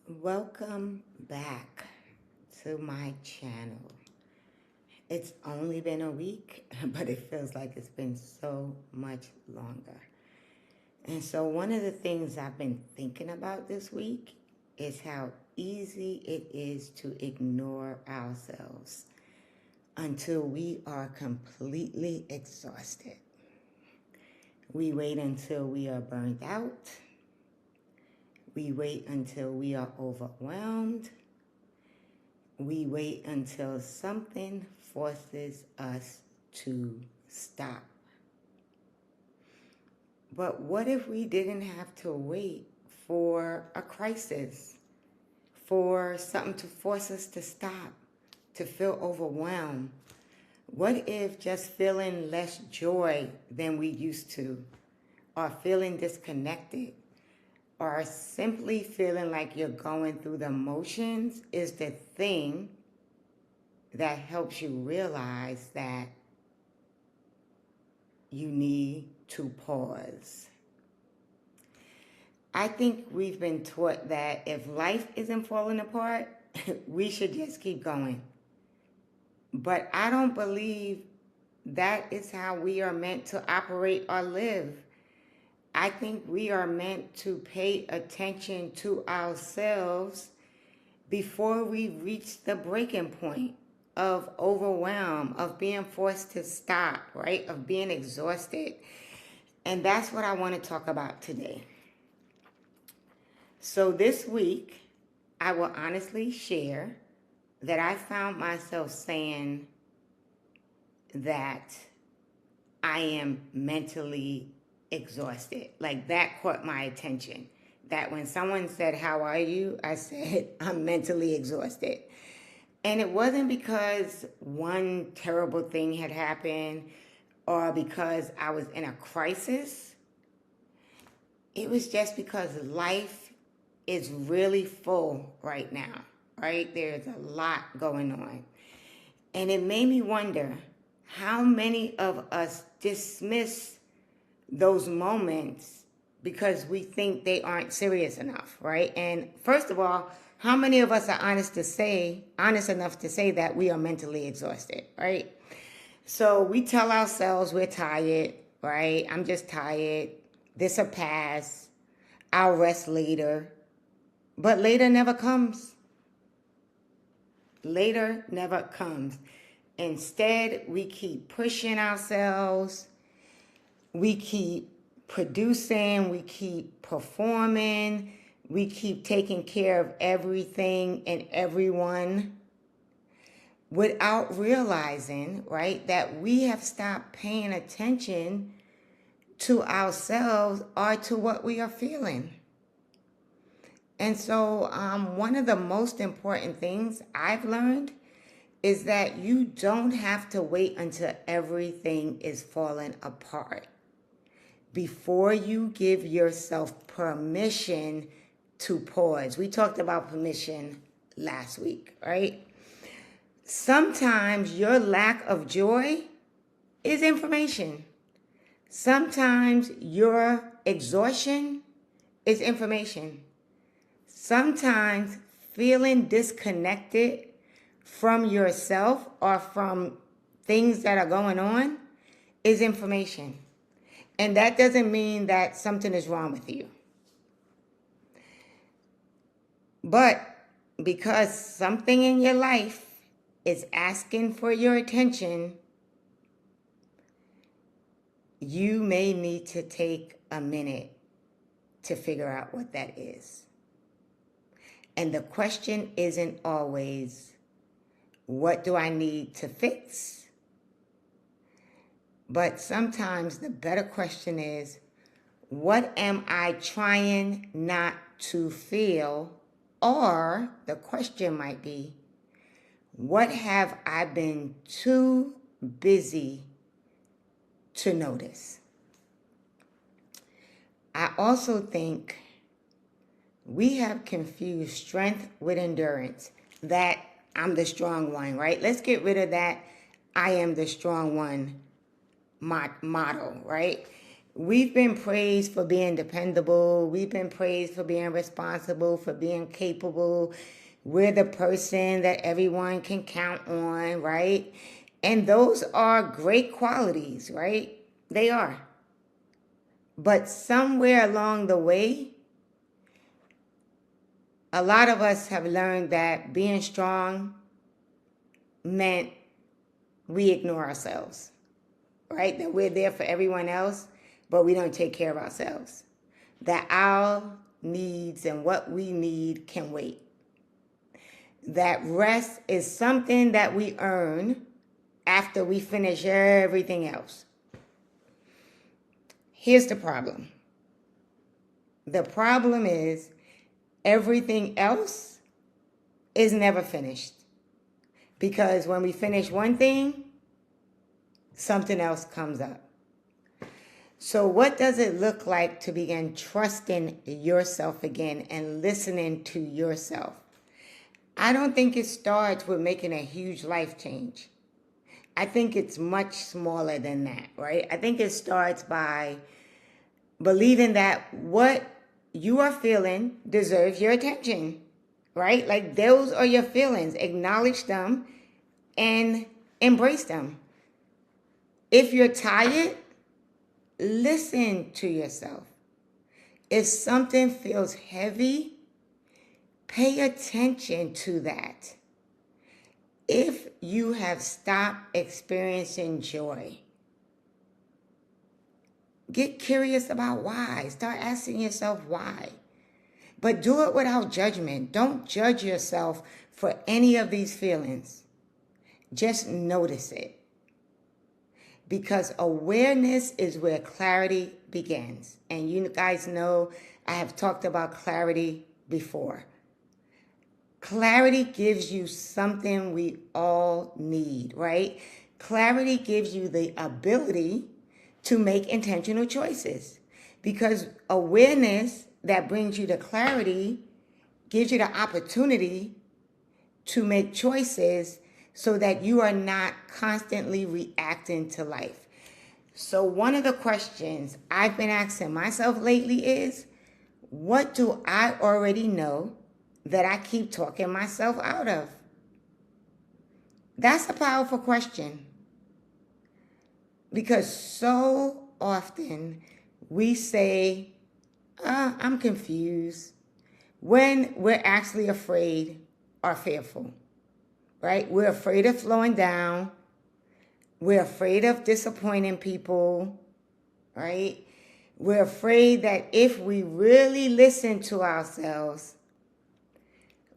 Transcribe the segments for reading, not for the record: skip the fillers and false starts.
Welcome back to my channel. It's only been a week, but it feels like it's been so much longer. And so, one of the things I've been thinking about this week is how easy it is to ignore ourselves until we are completely exhausted. We wait until we are burned out. We wait until we are overwhelmed. We wait until something forces us to stop. But what if we didn't have to wait for a crisis, for something to force us to stop, to feel overwhelmed? What if just feeling less joy than we used to, or feeling disconnected, or simply feeling like you're going through the motions is the thing that helps you realize that you need to pause? I think we've been taught that if life isn't falling apart, we should just keep going. But I don't believe that is how we are meant to operate or live. I think we are meant to pay attention to ourselves before we reach the breaking point of overwhelm, of being forced to stop, right? Of being exhausted. And that's what I want to talk about today. So this week, I will honestly share that I found myself saying that I am mentally exhausted. Like that caught my attention. That when someone said, "How are you?" I said, "I'm mentally exhausted." And it wasn't because one terrible thing had happened or because I was in a crisis. It was just because life is really full right now, right? There's a lot going on. And it made me wonder how many of us dismiss those moments because we think they aren't serious enough, right? And first of all, how many of us are honest enough to say that we are mentally exhausted, right? So we tell ourselves we're tired, right? I'm just tired. This'll pass. I'll rest later. But later never comes. Later never comes. Instead, we keep pushing ourselves. We keep producing. We keep performing. We keep taking care of everything and everyone without realizing, right, that we have stopped paying attention to ourselves or to what we are feeling. And so one of the most important things I've learned is that you don't have to wait until everything is falling apart before you give yourself permission to pause. We talked about permission last week, right? Sometimes your lack of joy is information. Sometimes your exhaustion is information. Sometimes feeling disconnected from yourself or from things that are going on is information. And that doesn't mean that something is wrong with you. But because something in your life is asking for your attention, you may need to take a minute to figure out what that is. And the question isn't always, what do I need to fix? But sometimes the better question is, what am I trying not to feel? Or the question might be, what have I been too busy to notice? I also think we have confused strength with endurance. That I'm the strong one, right? Let's get rid of that I am the strong one motto, right? We've been praised for being dependable. We've been praised for being responsible, for being capable. We're the person that everyone can count on, right? And those are great qualities, right? They are. But somewhere along the way, a lot of us have learned that being strong meant we ignore ourselves, right? That we're there for everyone else, but we don't take care of ourselves. That our needs and what we need can wait. That rest is something that we earn after we finish everything else. Here's the problem. The problem is everything else is never finished. Because when we finish one thing, something else comes up. So what does it look like to begin trusting yourself again and listening to yourself? I don't think it starts with making a huge life change. I think it's much smaller than that, right? I think it starts by believing that what you are feeling deserves your attention, right? Like those are your feelings. Acknowledge them and embrace them. If you're tired, listen to yourself. If something feels heavy, pay attention to that. If you have stopped experiencing joy, get curious about why. Start asking yourself why. But do it without judgment. Don't judge yourself for any of these feelings. Just notice it. Because awareness is where clarity begins. And you guys know I have talked about clarity before. Clarity gives you something we all need, right? Clarity gives you the ability to make intentional choices. Because awareness that brings you to clarity gives you the opportunity to make choices so that you are not constantly reacting to life. So one of the questions I've been asking myself lately is, what do I already know that I keep talking myself out of? That's a powerful question. Because so often we say, I'm confused, when we're actually afraid or fearful, right? We're afraid of slowing down. We're afraid of disappointing people, right? We're afraid that if we really listen to ourselves,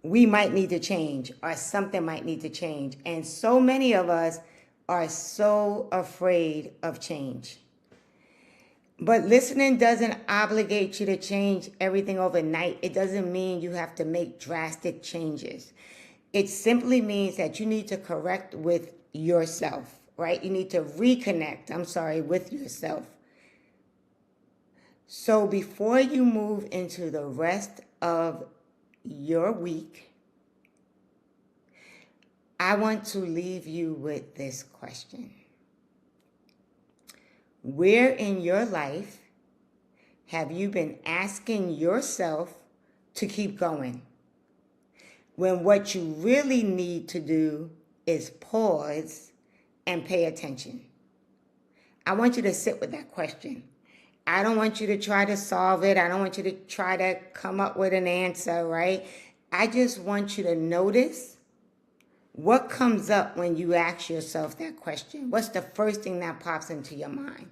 we might need to change or something might need to change. And so many of us are so afraid of change. But listening doesn't obligate you to change everything overnight. It doesn't mean you have to make drastic changes. It simply means that you need to correct with yourself, right? You need to reconnect, with yourself. So before you move into the rest of your week, I want to leave you with this question. Where in your life have you been asking yourself to keep going, when what you really need to do is pause and pay attention? I want you to sit with that question. I don't want you to try to solve it. I don't want you to try to come up with an answer, right? I just want you to notice what comes up when you ask yourself that question. What's the first thing that pops into your mind?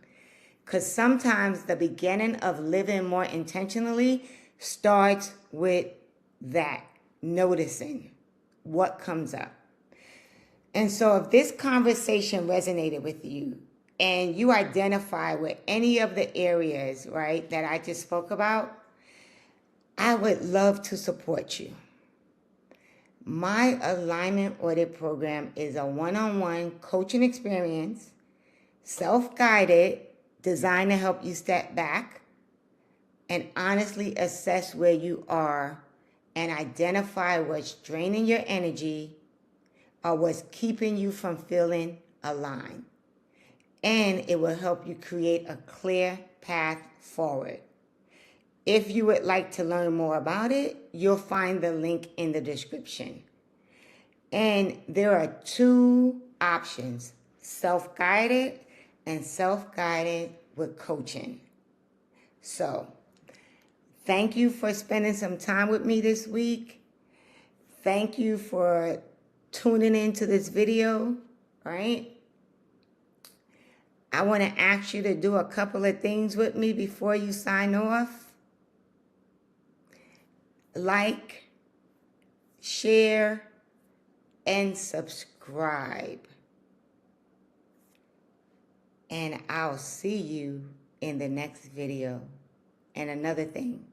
Because sometimes the beginning of living more intentionally starts with that, noticing what comes up. And so if this conversation resonated with you and you identify with any of the areas, right, that I just spoke about, I would love to support you. My alignment audit program is a one-on-one coaching experience, self-guided, designed to help you step back and honestly assess where you are and identify what's draining your energy or what's keeping you from feeling aligned. And it will help you create a clear path forward. If you would like to learn more about it, you'll find the link in the description. And there are 2 options, self-guided and self-guided with coaching. So, thank you for spending some time with me this week. Thank you for tuning into this video, right? I want to ask you to do a couple of things with me before you sign off. Like, share, and subscribe. And I'll see you in the next video. And another thing,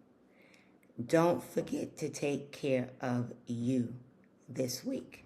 don't forget to take care of you this week.